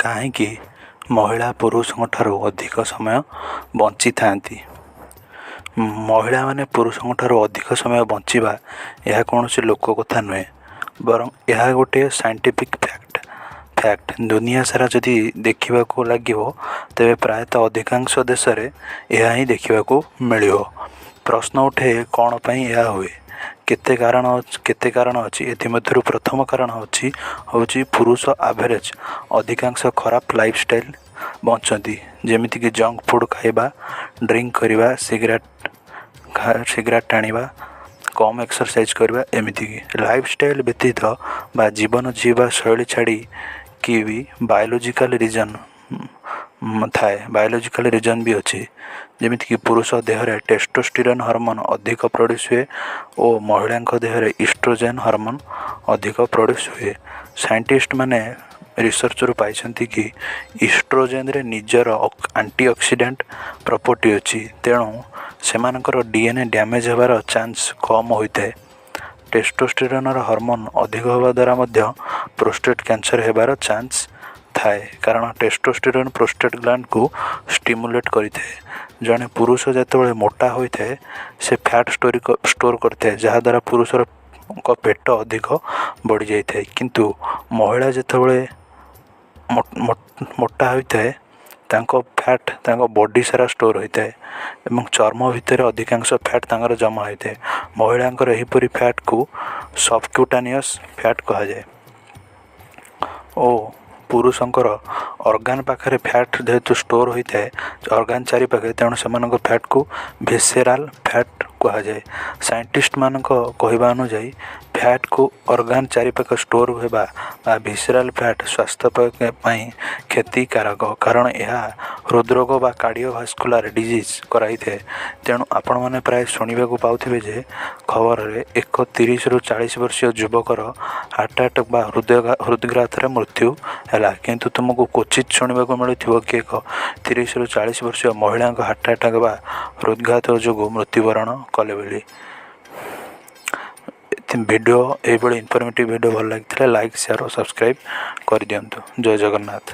କାହିଁକି ମହିଳା ପୁରୁଷଙ୍କ ଠାରୁ ଅଧିକ ସମୟ ବଞ୍ଚିଥାନ୍ତି? ମହିଳାମାନେ ପୁରୁଷଙ୍କ ଠାରୁ ଅଧିକ ସମୟ ବଞ୍ଚିବା ଏହା କୌଣସି ଲୋକ କଥା ନୁହେଁ, ବରଂ ଏହା ଗୋଟିଏ ସାଇଣ୍ଟିଫିକ୍ ଫ୍ୟାକ୍ଟ। ଦୁନିଆ ସାରା ଯଦି ଦେଖିବାକୁ ଲାଗିବ ତେବେ ପ୍ରାୟତଃ ଅଧିକାଂଶ ଦେଶରେ ଏହା ହିଁ ଦେଖିବାକୁ ମିଳିବ। ପ୍ରଶ୍ନ ଉଠେ, କ'ଣ ପାଇଁ ଏହା ହୁଏ? କେତେ କାରଣ ଅଛି। ଏଥିମଧ୍ୟରୁ ପ୍ରଥମ କାରଣ ହେଉଛି ପୁରୁଷ ଆଭରେଜ୍ ଅଧିକାଂଶ ଖରାପ ଲାଇଫଷ୍ଟାଇଲ୍ ବଞ୍ଚନ୍ତି, ଯେମିତିକି ଜଙ୍କ ଫୁଡ଼୍ ଖାଇବା, ଡ୍ରିଙ୍କ କରିବା, ସିଗାରେଟ୍ ଟାଣିବା, କମ୍ ଏକ୍ସରସାଇଜ୍ କରିବା। ଏମିତିକି ଲାଇଫଷ୍ଟାଇଲ୍ ବ୍ୟତୀତ ବା ଜୀବନ ଜୀଇବା ଶୈଳୀ ଛାଡ଼ିକି ବି ବାୟୋଲୋଜିକାଲ ରିଜନ୍ ବି ଅଛି। ଯେମିତିକି ପୁରୁଷ ଦେହରେ ଟେଷ୍ଟୋଷ୍ଟିରୋନ୍ ହର୍ମୋନ୍ ଅଧିକ ପ୍ରଡ୍ୟୁସ୍ ହୁଏ ଓ ମହିଳାଙ୍କ ଦେହରେ ଇଷ୍ଟ୍ରୋଜେନ୍ ହର୍ମୋନ୍ ଅଧିକ ପ୍ରଡ୍ୟୁସ୍ ହୁଏ। ସାଇଣ୍ଟିଷ୍ଟମାନେ ରିସର୍ଚ୍ଚରୁ ପାଇଛନ୍ତି କି ଇଷ୍ଟ୍ରୋଜେନ୍ରେ ନିଜର ଆଣ୍ଟିଅକ୍ସିଡାଣ୍ଟ ପ୍ରପର୍ଟି ଅଛି, ତେଣୁ ସେମାନଙ୍କର DNA ଡ୍ୟାମେଜ୍ ହେବାର ଚାନ୍ସ କମ୍ ହୋଇଥାଏ। ଟେଷ୍ଟୋଷ୍ଟିରୋନ୍ର ହର୍ମୋନ୍ ଅଧିକ ହେବା ଦ୍ୱାରା ମଧ୍ୟ ପ୍ରୋଷ୍ଟେଟ୍ କ୍ୟାନ୍ସର ହେବାର ଚାନ୍ସ ଥାଏ, କାରଣ ଟେଷ୍ଟୋଷ୍ଟିରୋନ୍ ପ୍ରୋଷ୍ଟେଟ୍ ଗ୍ଲାଣ୍ଡକୁ ଷ୍ଟିମୁଲେଟ୍ କରିଥାଏ। ଜଣେ ପୁରୁଷ ଯେତେବେଳେ ମୋଟା ହୋଇଥାଏ ସେ ଫ୍ୟାଟ୍ ଷ୍ଟୋର୍ କରିଥାଏ, ଯାହାଦ୍ୱାରା ପୁରୁଷର ପେଟ ଅଧିକ ବଢ଼ିଯାଇଥାଏ। କିନ୍ତୁ ମହିଳା ଯେତେବେଳେ ମୋଟା ହୋଇଥାଏ ତାଙ୍କ ଫ୍ୟାଟ୍ ତାଙ୍କ ବଡ଼ି ସାରା ଷ୍ଟୋର୍ ହୋଇଥାଏ ଏବଂ ଚର୍ମ ଭିତରେ ଅଧିକାଂଶ ଫ୍ୟାଟ୍ ତାଙ୍କର ଜମା ହୋଇଥାଏ। ମହିଳାଙ୍କର ଏହିପରି ଫ୍ୟାଟ୍କୁ ସବ୍କ୍ୟୁଟାନିୟସ୍ ଫ୍ୟାଟ୍ କୁହାଯାଏ। ଓ ପୁରୁଷଙ୍କର ଅର୍ଗାନ୍ ପାଖରେ ଫ୍ୟାଟ୍ ଯେହେତୁ ଷ୍ଟୋର୍ ହୋଇଥାଏ ଅର୍ଗାନ୍ ଚାରିପାଖରେ, ତେଣୁ ସେମାନଙ୍କ ଫ୍ୟାଟ୍କୁ ଭିସେରାଲ୍ ଫ୍ୟାଟ୍ କୁହାଯାଏ। ସାଇଣ୍ଟିଷ୍ଟମାନଙ୍କ କହିବା ଅନୁଯାୟୀ ଫ୍ୟାଟ୍କୁ ଅର୍ଗାନ୍ ଚାରିପାଖରେ ଷ୍ଟୋର୍ ହେବା ବା ଭିସେରାଲ୍ ଫ୍ୟାଟ୍ ସ୍ୱାସ୍ଥ୍ୟ ପାଇଁ କ୍ଷତିକାରକ, କାରଣ ଏହା ହୃଦରୋଗ ବା କାର୍ଡ଼ିଓଭାସ୍କୁଲାର୍ ଡିଜିଜ୍ କରାଇଥାଏ। ତେଣୁ ଆପଣମାନେ ପ୍ରାୟ ଶୁଣିବାକୁ ପାଉଥିବେ ଯେ ଖବରରେ ଏକ 30ରୁ 40 ବର୍ଷୀୟ ଯୁବକର ହାର୍ଟ ଆଟାକ୍ ବା ହୃଦଘାତରେ ମୃତ୍ୟୁ ହେଲା, କିନ୍ତୁ ତୁମକୁ କ୍ୱଚିତ୍ ଶୁଣିବାକୁ ମିଳୁଥିବ କି ଏକ 30ରୁ 40 ବର୍ଷୀୟ ମହିଳାଙ୍କ ହାର୍ଟ ଆଟାକ୍ ବା ହୃଦଘାତ ଯୋଗୁଁ ମୃତ୍ୟୁବରଣ କଲେ ବୋଲି। ଭିଡ଼ିଓ ଏହିଭଳି ଇନଫର୍ମେଟିଭ୍ ଭିଡ଼ିଓ ଭଲ ଲାଗିଥିଲେ ଲାଇକ୍, ସେୟାର ଓ ସବସ୍କ୍ରାଇବ୍ କରିଦିଅନ୍ତୁ। ଜୟ ଜଗନ୍ନାଥ।